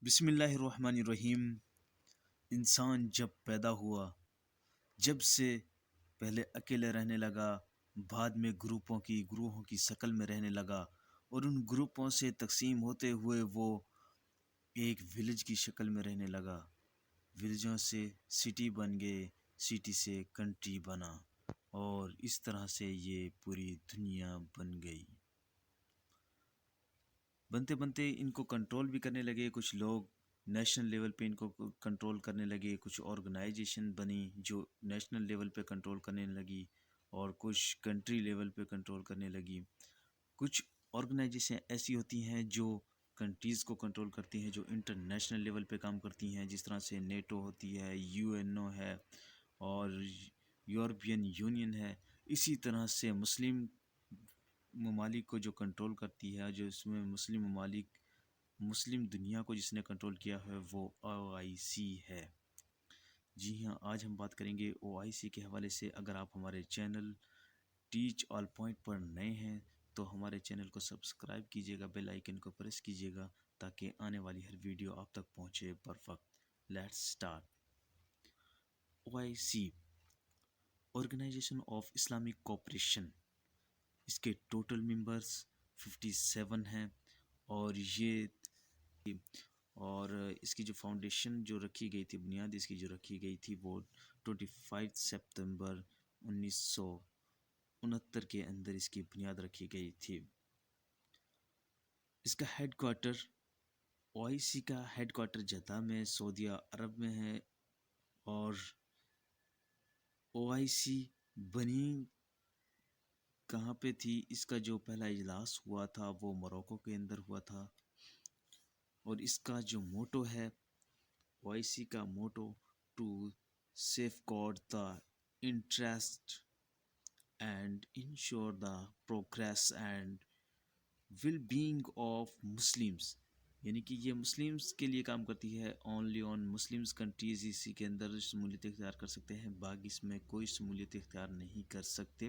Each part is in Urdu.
بسم اللہ الرحمن الرحیم۔ انسان جب پیدا ہوا، جب سے پہلے اکیلے رہنے لگا، بعد میں گروہوں کی شکل میں رہنے لگا، اور ان گروپوں سے تقسیم ہوتے ہوئے وہ ایک ولیج کی شکل میں رہنے لگا۔ ولیجوں سے سٹی بن گئے، سٹی سے کنٹری بنا، اور اس طرح سے یہ پوری دنیا بن گئی۔ بنتے بنتے ان کو کنٹرول بھی کرنے لگے کچھ لوگ، نیشنل لیول پہ ان کو کنٹرول کرنے لگے، کچھ آرگنائزیشن بنی جو نیشنل لیول پہ کنٹرول کرنے لگی، اور کچھ کنٹری لیول پہ کنٹرول کرنے لگی۔ کچھ آرگنائزیشن ایسی ہوتی ہیں جو کنٹریز کو کنٹرول کرتی ہیں، جو انٹرنیشنل لیول پہ کام کرتی ہیں، جس طرح سے نیٹو ہوتی ہے، یو این او ہے، اور یورپین یونین ہے۔ اسی طرح سے مسلم ممالک کو جو کنٹرول کرتی ہے، جو اس میں مسلم دنیا کو جس نے کنٹرول کیا ہے، وہ او آئی سی ہے۔ جی ہاں، آج ہم بات کریں گے او آئی سی کے حوالے سے۔ اگر آپ ہمارے چینل ٹیچ آل پوائنٹ پر نئے ہیں تو ہمارے چینل کو سبسکرائب کیجیے گا، بیل آئیکن کو پریس کیجیے گا تاکہ آنے والی ہر ویڈیو آپ تک پہنچے پر وقت۔ Let's start. O I C, organisation of Islamic cooperation, اس کے ٹوٹل ممبرس 57 ہیں، اور اس کی جو فاؤنڈیشن جو رکھی گئی تھی، بنیاد اس کی جو رکھی گئی تھی، وہ 25 سپتمبر 1969 کے اندر اس کی بنیاد رکھی گئی تھی۔ اس کا head quarter, O I C کا ہیڈ کوارٹر جدہ میں سعودیہ عرب میں ہے، اور او آئی سی بنی کہاں پہ تھی؟ اس کا جو پہلا اجلاس ہوا تھا وہ موروکو کے اندر ہوا تھا، اور اس کا جو موٹو ہے، او آئی سی کا motto, to safeguard the interest and ensure the progress and well being of Muslims, یعنی کہ یہ مسلمس کے لیے کام کرتی ہے۔ اونلی آن مسلمس کنٹریز اسی کے اندر شمولیت اختیار کر سکتے ہیں، باقی اس میں کوئی شمولیت اختیار نہیں کر سکتے۔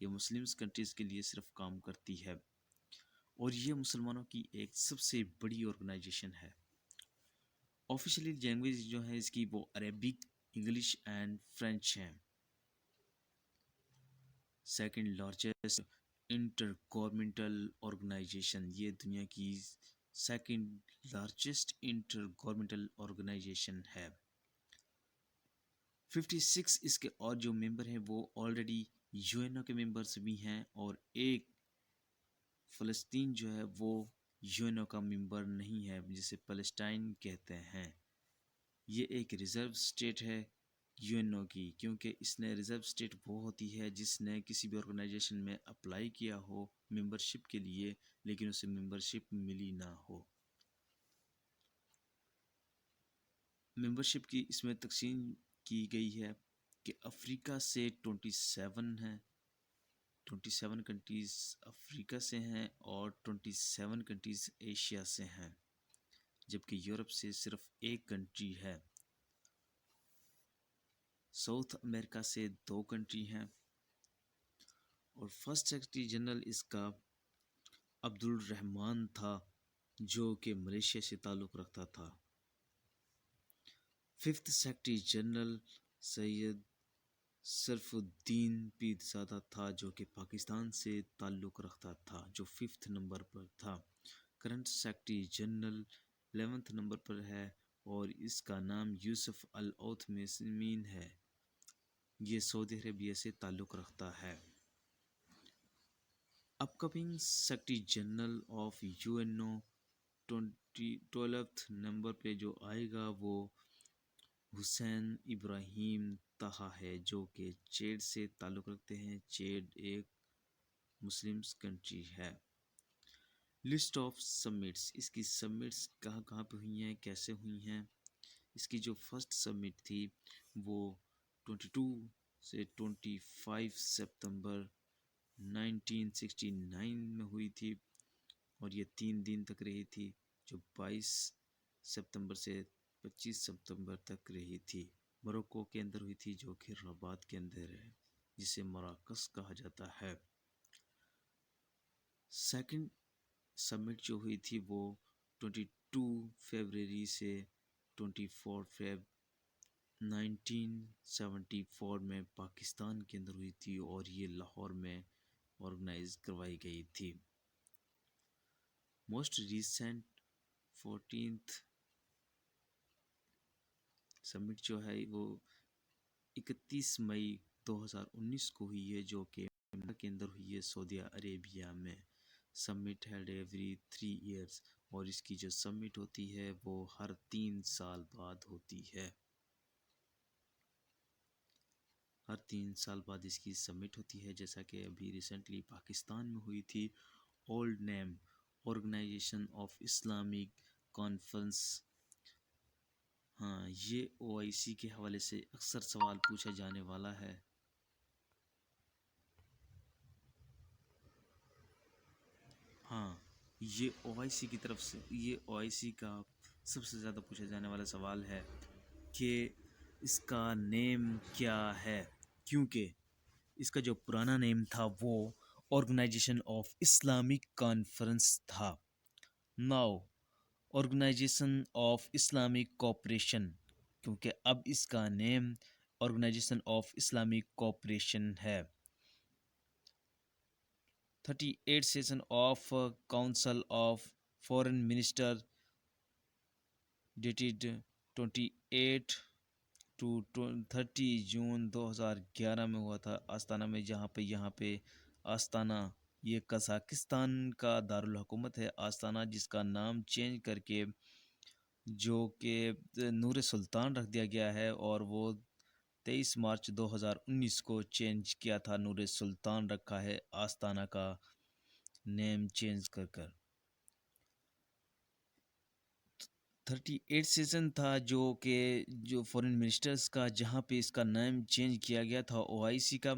یہ مسلمس کنٹریز کے لیے صرف کام کرتی ہے، اور یہ مسلمانوں کی ایک سب سے بڑی آرگنائزیشن ہے۔ آفیشیلی لینگویج جو ہے اس کی وہ عربک، انگلش اینڈ فرینچ ہیں۔ Second largest intergovernmental organisation, یہ دنیا کی second largest intergovernmental organisation ہے۔ 56 اس کے اور جو ممبر ہیں وہ آلریڈی یو این او کے ممبرس بھی ہیں، اور ایک فلسطین جو ہے وہ یو این او کا ممبر نہیں ہے، جسے پیلسٹائن کہتے ہیں۔ یہ ایک ریزرو اسٹیٹ ہے یو این او کی، کیونکہ اس نے ریزرو اسٹیٹ وہ ہوتی ہے جس نے کسی بھی آرگنائزیشن میں اپلائی کیا ہو ممبرشپ کے لیے، لیکن اسے ممبرشپ ملی نہ ہو۔ ممبرشپ کی اس میں تقسیم کی گئی ہے کہ افریقہ سے 27 ہیں، 27 کنٹریز افریقہ سے ہیں، اور 27 کنٹریز ایشیا سے ہیں، جبکہ یورپ سے صرف ایک کنٹری ہے۔ ساؤتھ امریکہ سے 2 کنٹری ہیں، اور فرسٹ سیکرٹری جنرل اس کا عبد الرحمن تھا، جو کہ ملیشیا سے تعلق رکھتا تھا۔ ففتھ سیکرٹری جنرل سید شرف الدین پیرزادہ تھا، جو کہ پاکستان سے تعلق رکھتا تھا، جو 5 نمبر پر تھا۔ کرنٹ سیکرٹری جنرل 11 نمبر پر ہے، اور اس کا نام یوسف العثیمین ہے، یہ سعودی عربیہ سے تعلق رکھتا ہے۔ Upcoming secretary general of U N O 12 نمبر پہ جو آئے گا وہ حسین ابراہیم طہا ہے، جو کہ چیڈ سے تعلق رکھتے ہیں۔ چیڈ ایک مسلمس کنٹری ہے۔ لسٹ آف سمٹس، اس کی سمٹس کہاں کہاں پہ ہوئی ہیں، کیسے ہوئی ہیں۔ اس کی جو فرسٹ سمٹ تھی وہ 22 سے 25 سپتمبر 1969 میں ہوئی تھی، اور یہ 3 دن تک رہی تھی، جو 22 سپتمبر سے 25 سپتمبر تک رہی تھی۔ موروکو کے اندر ہوئی تھی، جو کہ رباط کے اندر ہے، جسے مراکش کہا جاتا ہے۔ سیکنڈ سمٹ جو ہوئی تھی وہ فیبرری سے 24 فیب 1974 میں پاکستان کے اندر ہوئی تھی اور یہ لاہور میں آرگنائز کروائی گئی تھی. موسٹ ریسنٹ 14th سمٹ جو ہے وہ 31 مئی 2019 کو ہوئی ہے، جو کہ امریکہ کے اندر ہوئی ہے، سعودی عربیہ میں. سمٹ ہیلڈ ایوری 3 ایئرس، اور اس کی جو سمٹ ہوتی ہے وہ ہر 3 سال بعد ہوتی ہے. ہر 3 سال بعد اس کی سمٹ ہوتی ہے، جیسا کہ ابھی ریسنٹلی پاکستان میں ہوئی تھی. Old name organisation of Islamic conference. ہاں، یہ او آئی سی کے حوالے سے اکثر سوال پوچھا جانے والا ہے. ہاں، یہ او آئی سی کی طرف سے، یہ او آئی سی کا سب سے زیادہ پوچھا جانے والا سوال ہے کہ اس کا نیم کیا ہے، کیونکہ اس کا جو پرانا نیم تھا وہ آرگنائزیشن آف اسلامک کانفرنس تھا. Now organisation of Islamic cooperation, کیونکہ اب اس کا name organisation of Islamic cooperation ہے. 38 session of council of foreign minister dated 28 to 30 June 2011 میں ہوا تھا آستانہ میں، یہاں پہ آستانہ یہ قزاقستان کا دارالحکومت ہے. آستانہ جس کا نام چینج کر کے جو کہ نور سلطان رکھ دیا گیا ہے، اور وہ 23 مارچ 2019 کو چینج کیا تھا. نور سلطان رکھا ہے آستانہ کا نیم چینج کر 38 سیزن تھا جو فورن منسٹرز کا، جہاں پہ اس کا نیم چینج کیا گیا تھا او آئی سی کا،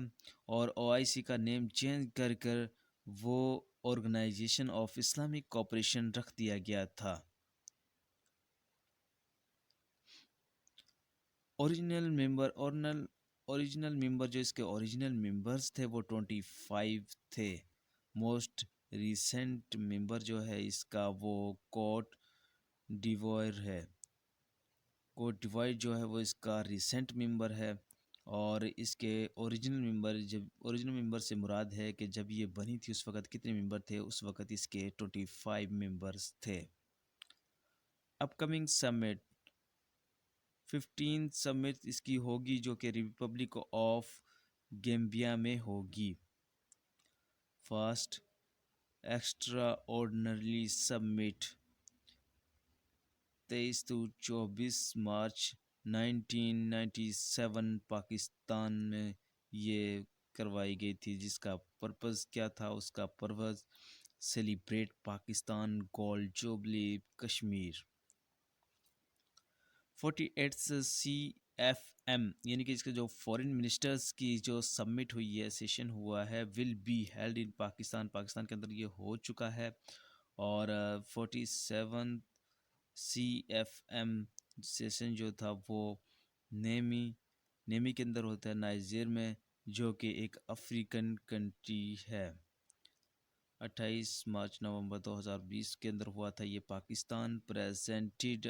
اور او آئی سی کا نیم چینج کر وہ آرگنائزیشن آف اسلامک کوپریشن رکھ دیا گیا تھا. اوریجنل ممبر جو اس کے اوریجنل ممبرز تھے وہ 25 تھے. موسٹ ریسنٹ ممبر جو ہے اس کا وہ کوٹ ڈیوائر ہے. کوٹ ڈیوائر جو ہے وہ اس کا ریسنٹ ممبر ہے، اور اس کے اوریجنل ممبر سے مراد ہے کہ جب یہ بنی تھی اس وقت کتنے ممبر تھے. اس وقت اس کے 25 ممبرز تھے. اپ کمنگ سمٹ 15 سمٹ اس کی ہوگی جو کہ ریپبلک آف گیمبیا میں ہوگی. First extra ordinary summit 23 to 24 March 1997 Pakistan میں یہ کروائی گئی تھی، جس کا پرپز کیا تھا. اس کا purpose celebrate Pakistan gold jubilee Kashmir. 48 C F M یعنی کہ اس کے جو فورن منسٹرز کی جو سمٹ ہوئی ہے، سیشن ہوا ہے، will be held in Pakistan کے اندر یہ ہو چکا ہے. اور 47 سی ایف ایم سیشن جو تھا وہ نیمی کے اندر ہوتا ہے، نائجیر میں، جو کہ ایک افریقن کنٹری ہے. 28 مارچ نومبر 2020 کے اندر ہوا تھا یہ. پاکستان پریزنٹڈ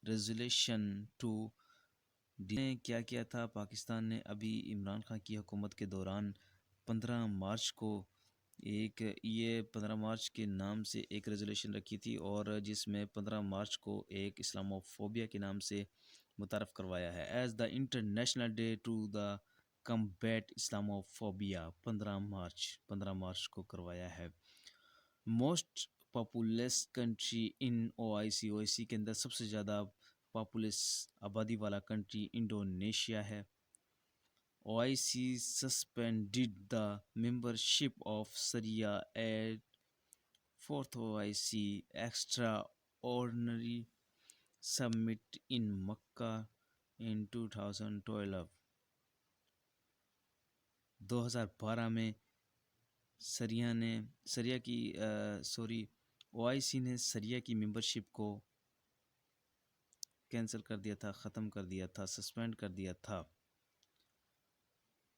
ریزولیشن ٹو کیا کیا تھا پاکستان نے ابھی عمران خان کی حکومت کے دوران 15 مارچ کو 15 مارچ کے نام سے ایک ریزولیشن رکھی تھی، اور جس میں 15 مارچ کو ایک اسلاموفوبیا کے نام سے متعارف کروایا ہے. As the international day to the combat Islamophobia 15 March کو کروایا ہے. Most populous country in O I C کے اندر سب سے زیادہ پاپولس آبادی والا کنٹری انڈونیشیا ہے. O I C suspended the membership of Syria at 4th O I C extraordinary summit in Mecca in 2012. 2012 میں او آئی سی نے سریا کی ممبرشپ کو کینسل کر دیا تھا، ختم کر دیا تھا، سسپینڈ کر دیا تھا.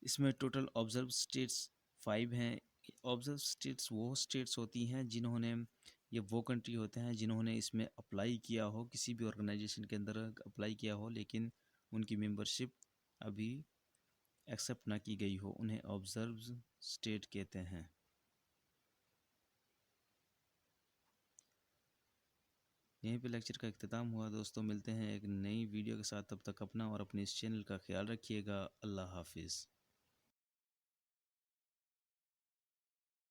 اس میں ٹوٹل آبزرو اسٹیٹس 5 ہیں. آبزرو اسٹیٹس وہ اسٹیٹس ہوتی ہیں جنہوں نے یہ وہ کنٹری ہوتے ہیں جنہوں نے اس میں اپلائی کیا ہو، کسی بھی آرگنائزیشن کے اندر اپلائی کیا ہو لیکن ان کی ممبرشپ ابھی ایکسیپٹ نہ کی گئی ہو، انہیں آبزرو اسٹیٹ کہتے ہیں۔ یہیں پہ لیکچر کا اختتام ہوا دوستوں، ملتے ہیں ایک نئی ویڈیو کے ساتھ، تب تک اپنا اور اپنے اس چینل کا خیال رکھیے گا۔ اللہ حافظ۔